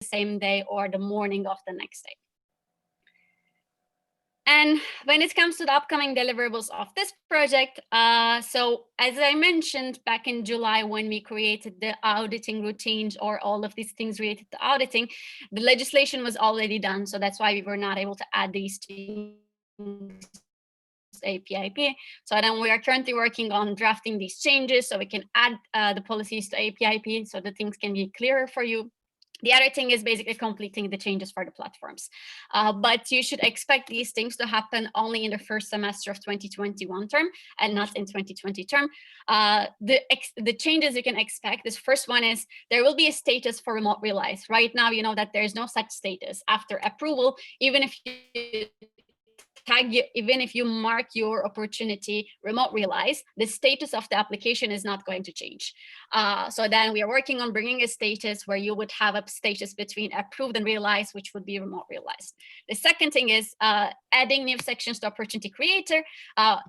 same day or the morning of the next day. And when it comes to the upcoming deliverables of this project, so as I mentioned back in July when we created the auditing routines or all of these things related to auditing, the legislation was already done. So that's why we were not able to add these things APIP. So then we are currently working on drafting these changes so we can add the policies to APIP so that things can be clearer for you. The other thing is basically completing the changes for the platforms. But you should expect these things to happen only in the first semester of 2021 term and not in 2020 term. The changes you can expect, this first one is there will be a status for remote realize. Right now, you know that there's no such status. After approval, even if you mark your opportunity remote realize, the status of the application is not going to change. So then we are working on bringing a status where you would have a status between approved and realized, which would be remote realized. The second thing is adding new sections to opportunity creator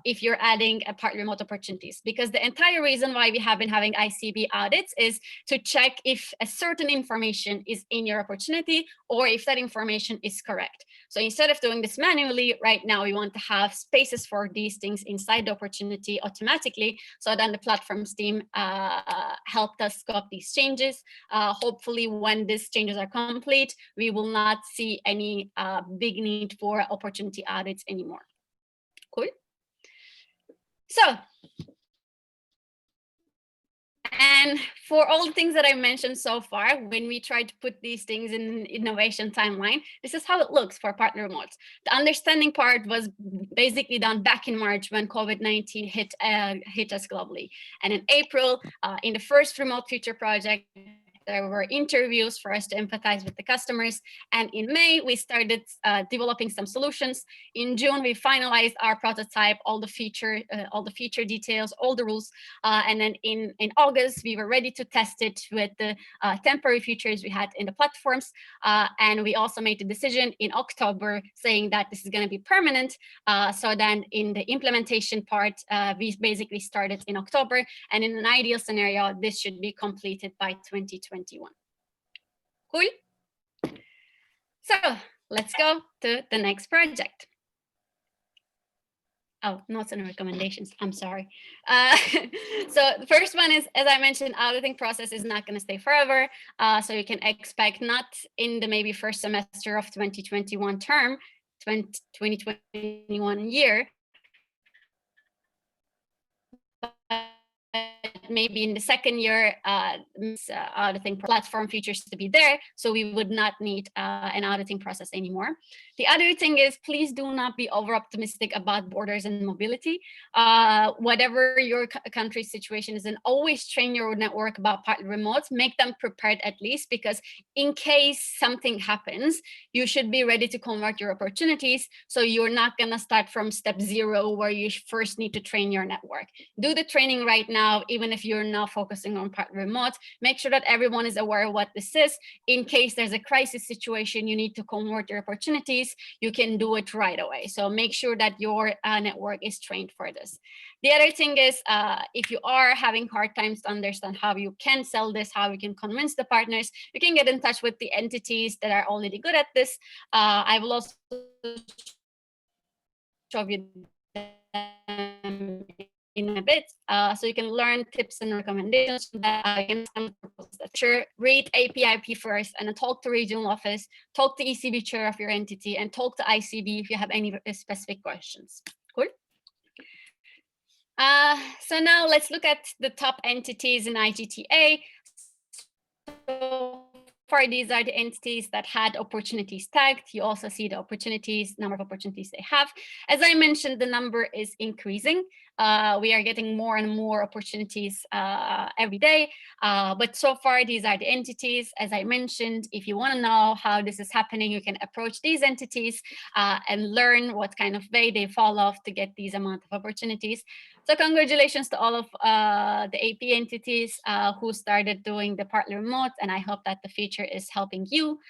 if you're adding a part remote opportunities, because the entire reason why we have been having ICB audits is to check if a certain information is in your opportunity or if that information is correct. So instead of doing this manually, right now we want to have spaces for these things inside the opportunity automatically. So then the platforms team helped us scope these changes. Hopefully when these changes are complete, we will not see any big need for opportunity audits anymore. Cool. So, and for all the things that I mentioned so far, when we try to put these things in an innovation timeline, this is how it looks for partner remotes. The understanding part was basically done back in March when COVID-19 hit us globally. And in April, in the first remote future project, there were interviews for us to empathize with the customers. And in May, we started developing some solutions. In June, we finalized our prototype, all the feature details, all the rules. And then in August, we were ready to test it with the temporary features we had in the platforms. And we also made the decision in October saying that this is going to be permanent. So then in the implementation part, we basically started in October. And in an ideal scenario, this should be completed by 2021. Cool. So let's go to the next project. Oh, notes and recommendations. I'm sorry. So the first one is, as I mentioned, auditing process is not going to stay forever. So you can expect not in the maybe first semester of 2021 term, 2021 year, maybe in the second year, auditing platform features to be there, so we would not need an auditing process anymore. The other thing is, please do not be over optimistic about borders and mobility. Whatever your country situation is, and always train your network about partner remotes, make them prepared at least, because in case something happens, you should be ready to convert your opportunities. So you're not gonna start from step 0 where you first need to train your network. Do the training right now, even if you're not focusing on partner remote. Make sure that everyone is aware of what this is. In case there's a crisis situation, you need to convert your opportunities, you can do it right away. So make sure that your network is trained for this. The other thing is, if you are having hard times to understand how you can sell this, how you can convince the partners, you can get in touch with the entities that are already good at this. I will also show you them in a bit, so you can learn tips and recommendations that you can sure read APIP first, and then talk to regional office, talk to ECB chair of your entity, and talk to ICB if you have any specific questions. Cool. So now let's look at the top entities in IGTA. So far, these are the entities that had opportunities tagged. You also see the opportunities, number of opportunities they have. As I mentioned, the number is increasing. We are getting more and more opportunities every day. But so far, these are the entities. As I mentioned, if you want to know how this is happening, you can approach these entities and learn what kind of way they fall off to get these amount of opportunities. So congratulations to all of the AP entities who started doing the partner remote, and I hope that the feature is helping you.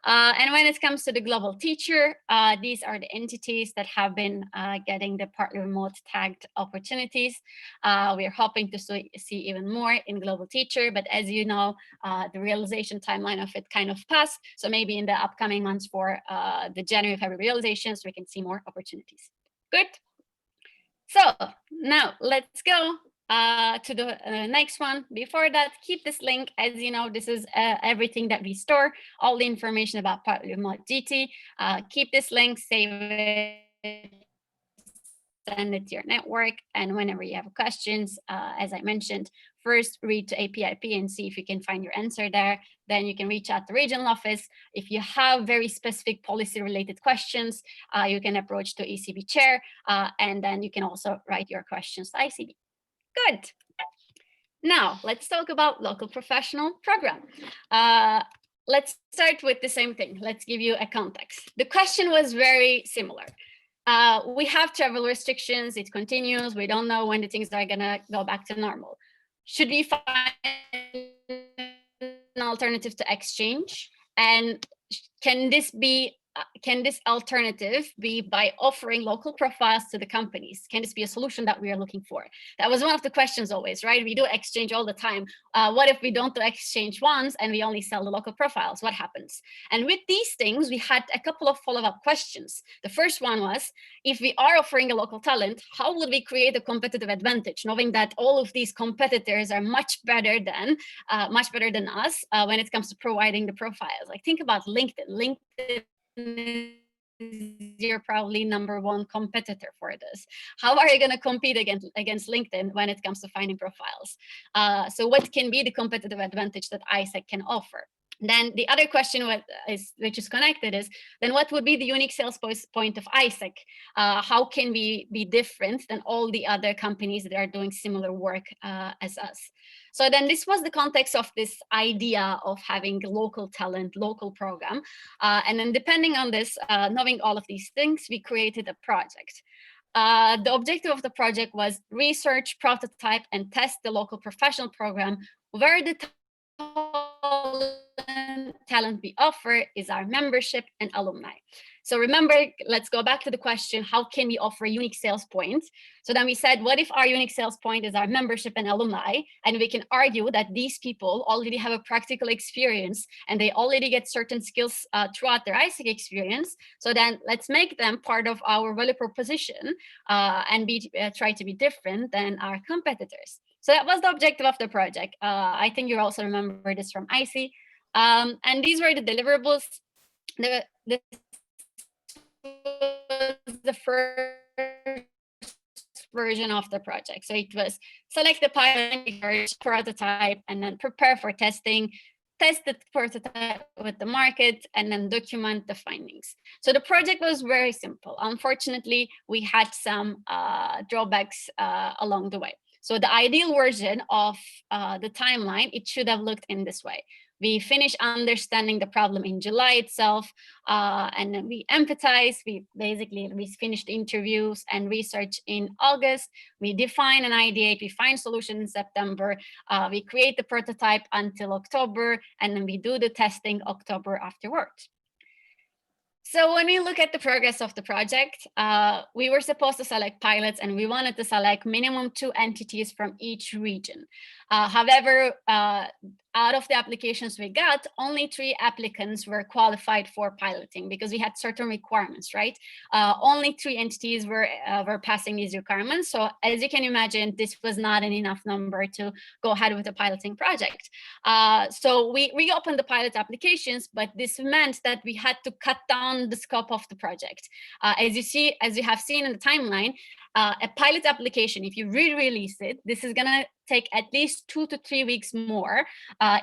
And when it comes to the global teacher, these are the entities that have been getting the partly remote tagged opportunities. We're hoping to see even more in global teacher, but as you know, the realization timeline of it kind of passed. So maybe in the upcoming months for the January, February realizations, we can see more opportunities. Good. So now let's go to the next one. Before that, keep this link. As you know, this is everything that we store, all the information about partly remote GT. Keep this link, save it, send it to your network, and whenever you have questions, as I mentioned, first read to APIP and see if you can find your answer there. Then you can reach out to regional office. If you have very specific policy related questions, you can approach to ECB chair, and then you can also write your questions to ICB. Good. Now let's talk about local professional program. Let's start with the same thing. Let's give you a context. The question was very similar. We have travel restrictions, it continues, we don't know when the things are gonna go back to normal. Should we find an alternative to exchange? And can this alternative be by offering local profiles to the companies? Can this be a solution that we are looking for? That was one of the questions always, right? We do exchange all the time. What if we don't do exchange once and we only sell the local profiles? What happens? And with these things, we had a couple of follow-up questions. The first one was, if we are offering a local talent, how would we create a competitive advantage, knowing that all of these competitors are much better than us when it comes to providing the profiles? Like think about LinkedIn. LinkedIn you're probably #1 competitor for this. How are you going to compete against LinkedIn when it comes to finding profiles? So what can be the competitive advantage that ISEC can offer? Then the other question which is connected is, then what would be the unique sales point of ISEC? How can we be different than all the other companies that are doing similar work as us? So then this was the context of this idea of having local talent, local program. And then depending on this, knowing all of these things, we created a project. The objective of the project was research, prototype, and test the local professional program where the talent we offer is our membership and alumni. So remember, let's go back to the question, how can we offer a unique sales point? So then we said, what if our unique sales point is our membership and alumni? And we can argue that these people already have a practical experience and they already get certain skills throughout their ISEC experience. So then let's make them part of our value proposition and try to be different than our competitors. So that was the objective of the project. I think you also remember this from IC. And these were the deliverables. The first version of the project. So it was select the pilot, prototype, and then prepare for testing, test the prototype with the market, and then document the findings. So the project was very simple. Unfortunately, we had some drawbacks along the way. So the ideal version of the timeline, it should have looked in this way. We finished understanding the problem in July itself, and then we empathize. We finished interviews and research in August. We define an ideate, we find solution in September. We create the prototype until October, and then we do the testing October afterwards. So when we look at the progress of the project, we were supposed to select pilots and we wanted to select minimum 2 entities from each region. However, out of the applications we got, only 3 applicants were qualified for piloting because we had certain requirements, right? Only 3 entities were passing these requirements. So as you can imagine, this was not an enough number to go ahead with the piloting project. So we reopened the pilot applications, but this meant that we had to cut down the scope of the project. As you have seen in the timeline, a pilot application, if you re-release it, this is gonna take at least 2 to 3 weeks more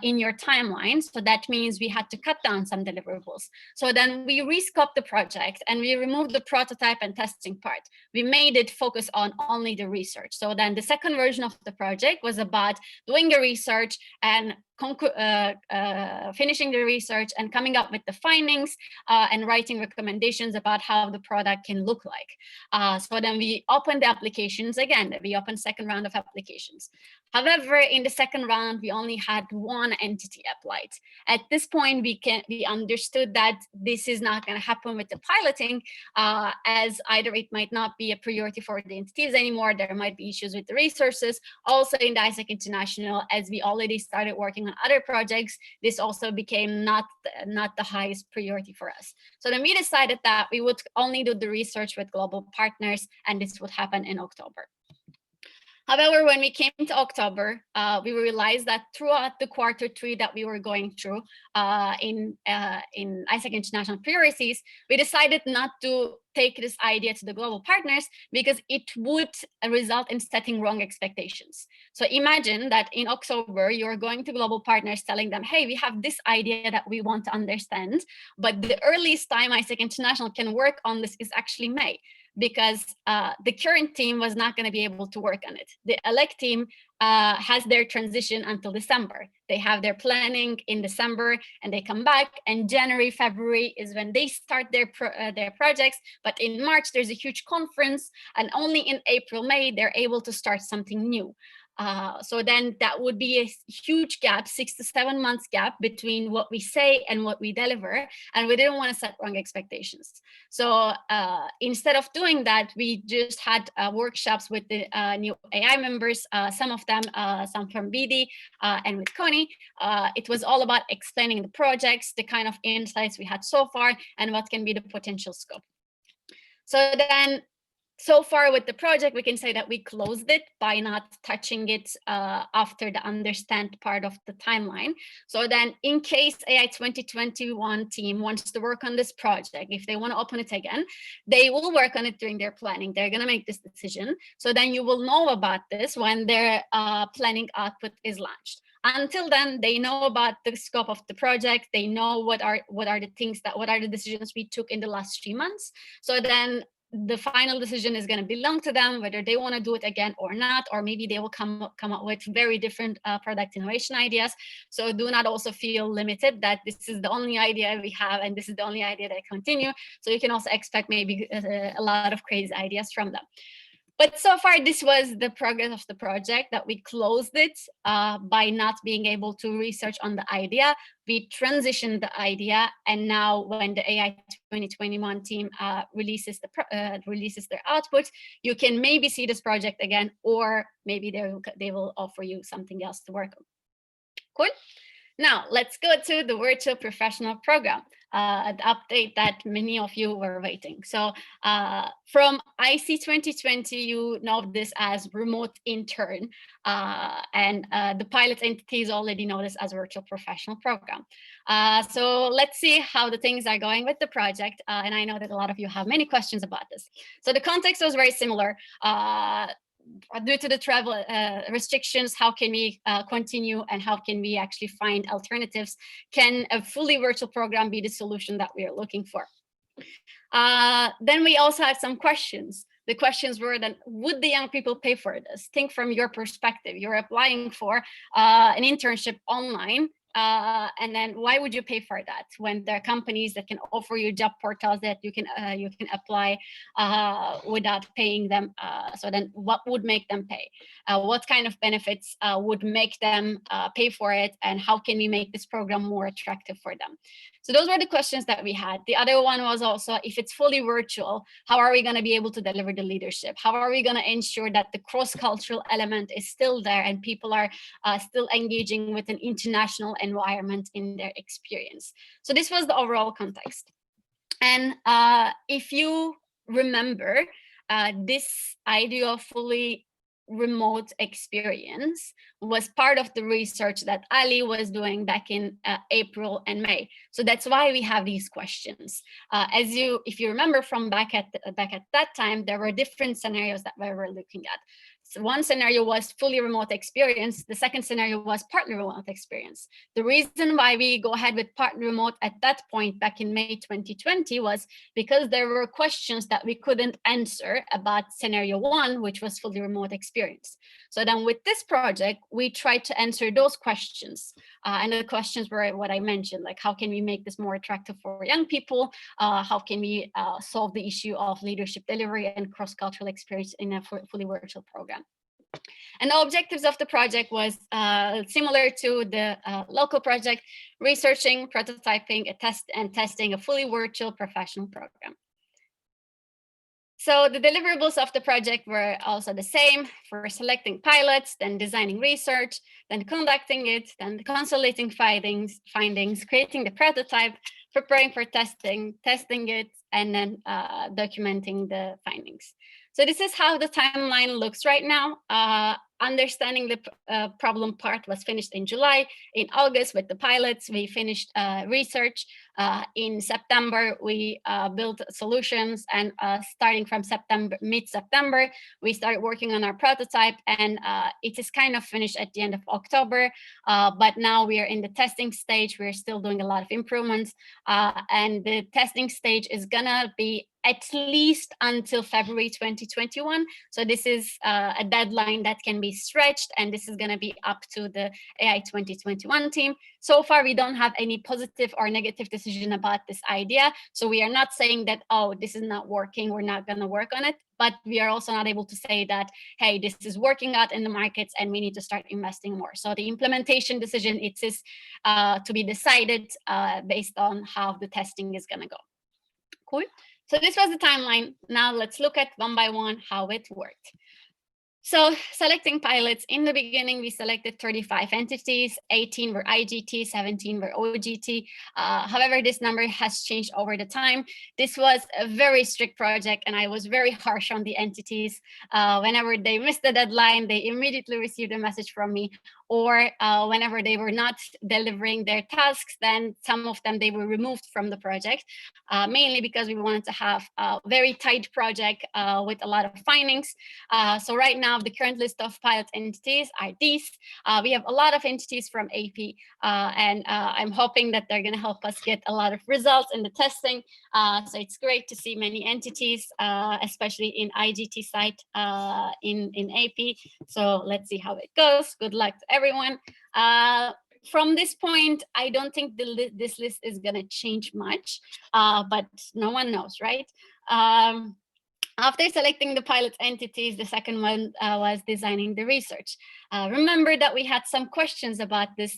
in your timeline. So that means we had to cut down some deliverables. So then we rescoped the project and we removed the prototype and testing part. We made it focus on only the research. So then the second version of the project was about doing the research and finishing the research and coming up with the findings and writing recommendations about how the product can look like. So then we opened the applications again. We opened second round of applications. However, in the second round, we only had one entity applied. At this point, we understood that this is not going to happen with the piloting, as either it might not be a priority for the entities anymore. There might be issues with the resources. Also in the ISEC International, as we already started working on other projects, this also became not the highest priority for us. So then we decided that we would only do the research with global partners, and this would happen in October. However, when we came to October, we realized that throughout the Q3 that we were going through in ISEC International Priorities, we decided not to take this idea to the global partners because it would result in setting wrong expectations. So imagine that in October, you're going to global partners telling them, hey, we have this idea that we want to understand, but the earliest time ISEC International can work on this is actually May, because the current team was not going to be able to work on it. The elect team has their transition until December. They have their planning in December and they come back, and January, February is when they start their projects. But in March, there's a huge conference, and only in April, May, they're able to start something new. So then that would be a huge gap, 6 to 7 months gap between what we say and what we deliver. And we didn't want to set wrong expectations. So instead of doing that, we just had workshops with the new AI members, some of them, some from BD and with Connie. It was all about explaining the projects, the kind of insights we had so far, and what can be the potential scope. So then, so far with the project, we can say that we closed it by not touching it after the understand part of the timeline. So then in case AI 2021 team wants to work on this project, if they want to open it again, they will work on it during their planning. They're going to make this decision. So then you will know about this when their planning output is launched. Until then, they know about the scope of the project. They know what are the decisions we took in the last 3 months. So then the final decision is going to belong to them, whether they want to do it again or not, or maybe they will come up with very different product innovation ideas. So do not also feel limited that this is the only idea we have and this is the only idea that I continue. So you can also expect maybe a lot of crazy ideas from them. But so far, this was the progress of the project, that we closed it by not being able to research on the idea. We transitioned the idea, and now when the AI 2021 team releases their output, you can maybe see this project again, or maybe they will offer you something else to work on. Cool. Now, let's go to the virtual professional program, the update that many of you were waiting. So from IC 2020, you know this as remote intern, and the pilot entities already know this as virtual professional program. So let's see how the things are going with the project. And I know that a lot of you have many questions about this. So the context was very similar. Due to the travel restrictions, how can we continue, and how can we actually find alternatives? Can a fully virtual program be the solution that we are looking for? Then we also had some questions. The questions were then, would the young people pay for this? Think from your perspective. You're applying for an internship online. And then why would you pay for that when there are companies that can offer you job portals that you can apply without paying them? So then what would make them pay? What kind of benefits would make them pay for it? And how can we make this program more attractive for them? So those were the questions that we had. The other one was also, if it's fully virtual, how are we going to be able to deliver the leadership? How are we going to ensure that the cross-cultural element is still there and people are still engaging with an international environment in their experience? So this was the overall context. And if you remember, this idea of fully remote experience was part of the research that Ali was doing back in April and May. So that's why we have these questions. If you remember from back at that time, there were different scenarios that we were looking at. So one scenario was fully remote experience. The second scenario was partly remote experience. The reason why we go ahead with partly remote at that point back in May 2020 was because there were questions that we couldn't answer about scenario one, which was fully remote experience. So then with this project, we tried to answer those questions. And the questions were what I mentioned, like how can we make this more attractive for young people? How can we solve the issue of leadership delivery and cross-cultural experience in a fully virtual program? And the objectives of the project was similar to the local project, researching, prototyping, and testing a fully virtual professional program. So the deliverables of the project were also the same for selecting pilots, then designing research, then conducting it, then consolidating findings, creating the prototype, preparing for testing it, and then documenting the findings. So this is how the timeline looks right now. Understanding the problem part was finished in July. In August, with the pilots, we finished research. In September, we built solutions, and starting from mid-September, we started working on our prototype, and it is kind of finished at the end of October. But now we are in the testing stage. We're still doing a lot of improvements, and the testing stage is gonna be at least until February 2021. So this is a deadline that can be stretched, and this is going to be up to the AI 2021 team. So far, we don't have any positive or negative decision about this idea. So we are not saying that, oh, this is not working, we're not going to work on it. But we are also not able to say that, hey, this is working out in the markets and we need to start investing more. So the implementation decision, it is to be decided based on how the testing is going to go. Cool. So this was the timeline. Now let's look at one by one how it worked. So selecting pilots, in the beginning, we selected 35 entities, 18 were IGT, 17 were OGT. However, this number has changed over the time. This was a very strict project, and I was very harsh on the entities. Whenever they missed the deadline, they immediately received a message from me, or whenever they were not delivering their tasks, then some of them, they were removed from the project, mainly because we wanted to have a very tight project with a lot of findings. So right now, the current list of pilot entities are these. We have a lot of entities from AP, and I'm hoping that they're going to help us get a lot of results in the testing. So it's great to see many entities, especially in IGT site in AP. So let's see how it goes. Good luck to everyone. From this point, I don't think this list is going to change much, but no one knows, right? After selecting the pilot entities, the second one was designing the research. Remember that we had some questions about this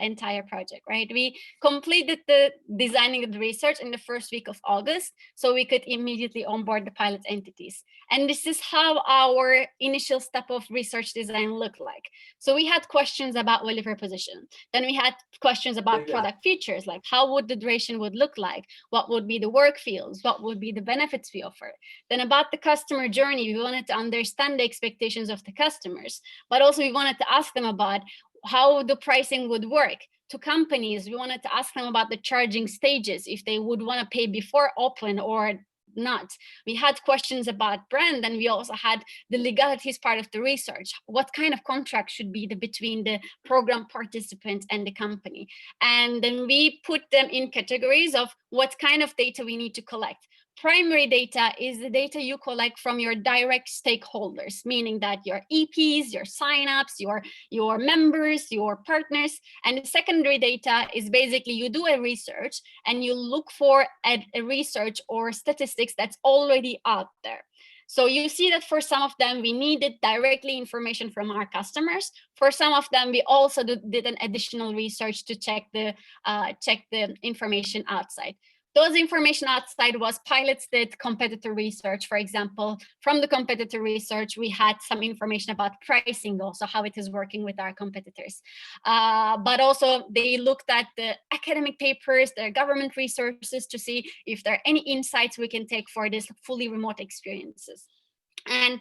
entire project, right? We completed the designing of the research in the first week of August, so we could immediately onboard the pilot entities. And this is how our initial step of research design looked like. So we had questions about delivery position. Then we had questions about product features, like how would the duration would look like? What would be the work fields? What would be the benefits we offer? Then about the customer journey, we wanted to understand the expectations of the customers, but also we wanted to ask them about how the pricing would work. To companies, we wanted to ask them about the charging stages, if they would want to pay before open or not. We had questions about brand, and we also had the legalities part of the research. What kind of contract should be between the program participants and the company? And then we put them in categories of what kind of data we need to collect. Primary data is the data you collect from your direct stakeholders, meaning that your EPs, your signups, your members, your partners. And the secondary data is basically you do a research and you look for a research or statistics that's already out there. So you see that for some of them, we needed directly information from our customers. For some of them, we also did an additional research to check the information outside. Those information outside was pilots did competitor research. For example, from the competitor research, we had some information about pricing, also how it is working with our competitors. But also they looked at the academic papers, the government resources to see if there are any insights we can take for this fully remote experiences. And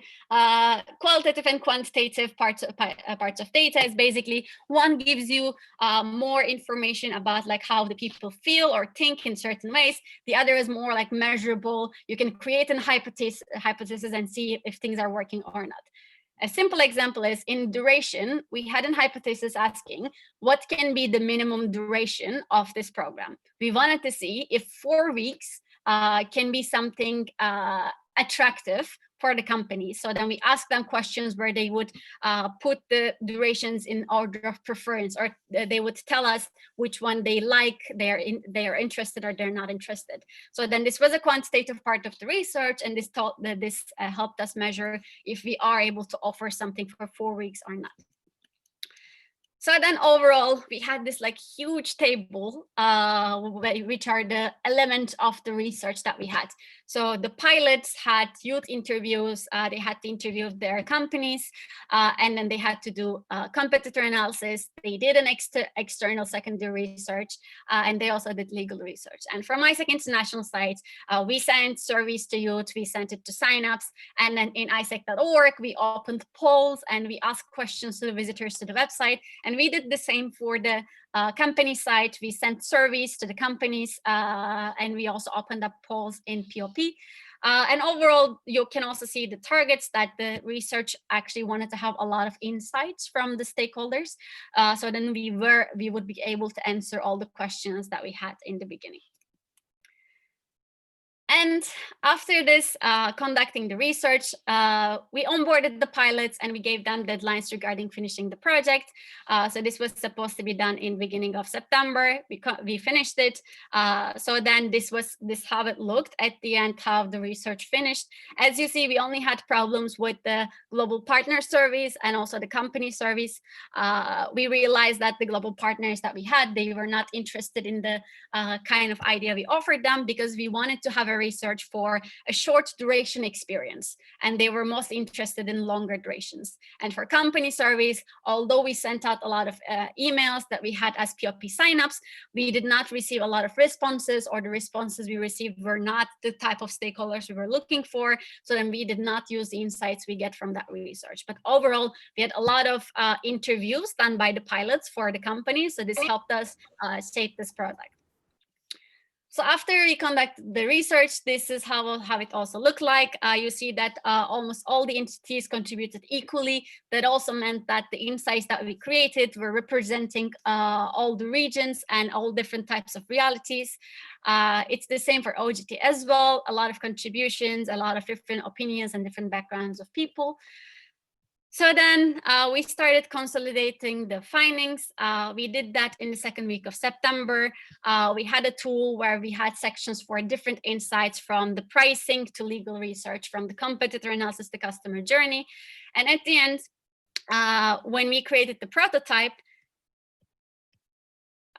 qualitative and quantitative parts of data is basically one gives you more information about like how the people feel or think in certain ways. The other is more like measurable. You can create a hypothesis and see if things are working or not. A simple example is in duration, we had a hypothesis asking what can be the minimum duration of this program. We wanted to see if 4 weeks can be something attractive for the company. So then we ask them questions where they would put the durations in order of preference, or they would tell us which one they like, they are interested, or they're not interested. So then this was a quantitative part of the research, and this helped us measure if we are able to offer something for 4 weeks or not. So then overall, we had this like huge table, which are the elements of the research that we had. So the pilots had youth interviews, they had to interview their companies, and then they had to do competitor analysis. They did an external secondary research, and they also did legal research. And from ISEC International site, we sent surveys to youth, we sent it to signups, and then in isec.org, we opened polls and we asked questions to the visitors to the website. And we did the same for the company site. We sent surveys to the companies, and we also opened up polls in POP. And overall, you can also see the targets that the research actually wanted to have a lot of insights from the stakeholders. So then we would be able to answer all the questions that we had in the beginning. And after this, conducting the research, we onboarded the pilots and we gave them deadlines regarding finishing the project. So this was supposed to be done in beginning of September. We finished it. So then this how it looked at the end, how the research finished. As you see, we only had problems with the global partner surveys and also the company surveys. We realized that the global partners that we had, they were not interested in the kind of idea we offered them, because we wanted to have a research for a short duration experience, and they were most interested in longer durations. And for company surveys, although we sent out a lot of emails that we had as POP signups, we did not receive a lot of responses, or the responses we received were not the type of stakeholders we were looking for. So then we did not use the insights we get from that research. But overall, we had a lot of interviews done by the pilots for the companies. So this helped us shape this product. So after we conduct the research, this is how it also looked like. You see that almost all the entities contributed equally. That also meant that the insights that we created were representing all the regions and all different types of realities. It's the same for OGT as well. A lot of contributions, a lot of different opinions and different backgrounds of people. So then we started consolidating the findings. We did that in the second week of September. We had a tool where we had sections for different insights, from the pricing to legal research, from the competitor analysis to customer journey. And at the end, when we created the prototype,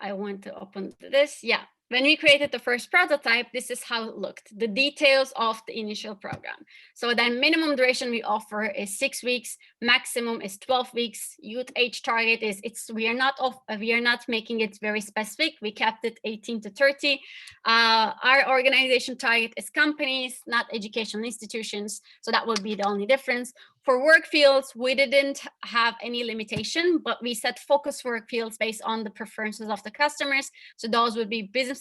I want to open this. Yeah. When we created the first prototype, this is how it looked, the details of the initial program. So then minimum duration we offer is 6 weeks, maximum is 12 weeks. Youth age target is, we are not making it very specific. We kept it 18 to 30. Our organization target is companies, not educational institutions. So that would be the only difference. For work fields, we didn't have any limitation, but we set focus work fields based on the preferences of the customers. So those would be business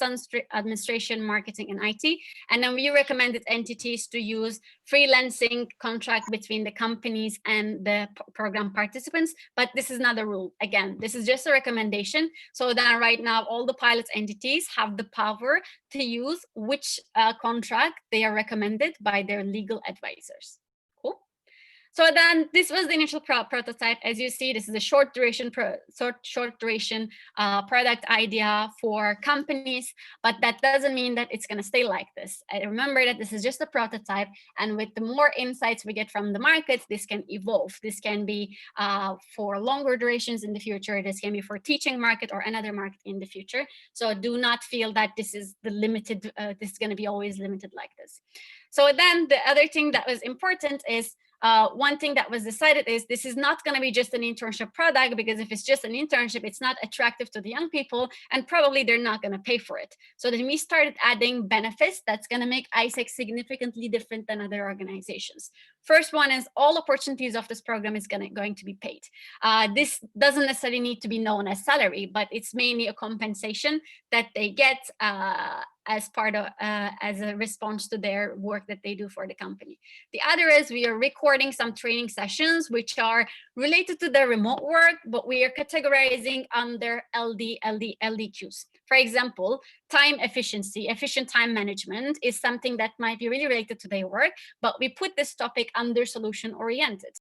administration, marketing, and IT. And then we recommended entities to use freelancing contract between the companies and the program participants. But this is not a rule. Again, this is just a recommendation. So that right now, all the pilot entities have the power to use which contract they are recommended by their legal advisors. So then this was the initial prototype. As you see, this is a short duration product idea for companies, but that doesn't mean that it's going to stay like this. I remember that this is just a prototype, and with the more insights we get from the markets, this can evolve. This can be for longer durations in the future. This can be for teaching market or another market in the future. So do not feel that this is the limited, this is going to be always limited like this. So then the other thing that was important is, one thing that was decided is this is not going to be just an internship product, because if it's just an internship, it's not attractive to the young people, and probably they're not going to pay for it. So then we started adding benefits that's going to make ISEC significantly different than other organizations. First one is all opportunities of this program is going to be paid. This doesn't necessarily need to be known as salary, but it's mainly a compensation that they get as part of as a response to their work that they do for the company. The other is we are recording some training sessions which are related to their remote work, but we are categorizing under LDQs. For example, time efficiency, efficient time management is something that might be really related to their work, but we put this topic under solution oriented.